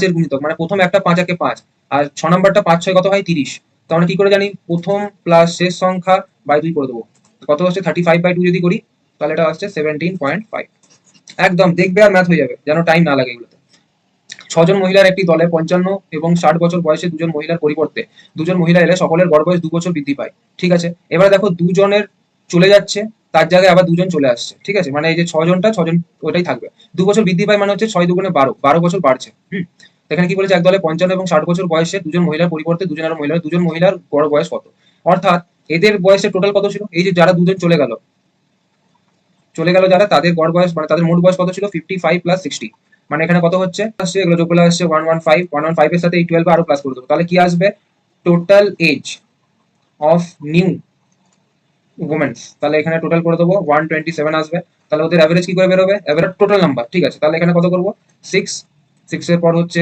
এর গুণিতক, মানে প্রথম একটা 5 একে 5, আর 6 নাম্বারটা 5 6 কত হয় 30। তো আমরা কি করে জানি, প্রথম প্লাস শেষ সংখ্যা বাই 2 করে দেবো, কত হচ্ছে 35/2 যদি করি তাহলে এটা হচ্ছে 17.5। একদম দেখবে আর ম্যাথ হয়ে যাবে, যেন টাইম না লাগে এগুলোতে। 6 জন মহিলার একটি দলে 55 এবং 60 বছর বয়সে 2 জন মহিলার পরিবর্তে 2 জন মহিলা এলে সকলের গড় বয়স 2 বছর বৃদ্ধি পায়। ঠিক আছে, এবার দেখো 2 জনের চলে যাচ্ছে, তার জায়গায় আবার 2 জন চলে আসছে। ঠিক আছে, মানে এই যে 6 জনটা 6 জন ওটাই থাকবে। 2 বছর বৃদ্ধি পায় মানে হচ্ছে 6 দুগুণে 12, 12 বছর বাড়ছে। এখানে কি বলেছে, এক দলে 55 এবং 60 বছর বয়সে 2 জন মহিলার পরিবর্তে 2 জন আরো মহিলা, 2 জন মহিলার গড় বয়স কত। অর্থাৎ এদের বয়সের টোটাল কত ছিল, এই যে যারা 2 জন চলে গেল যারা, তাদের গড় বয়স মানে তাদের মোট বয়স কত ছিল, 55 + 60। মানে এখানে কত হচ্ছে আসছে, এগুলো যোগফল আসছে 115 এর সাথে এই 12 আরো প্লাস করে দেবো, তাহলে কি আসবে, total age of new women's, তাহলে এখানে টোটাল করে দেবো 127 আসবে। তাহলে ওদের অ্যাভারেজ কি করে বেরোবে, অ্যাভারেজ টোটাল নাম্বার। ঠিক আছে, তাহলে এখানে কত করবো, 6 এর পর হচ্ছে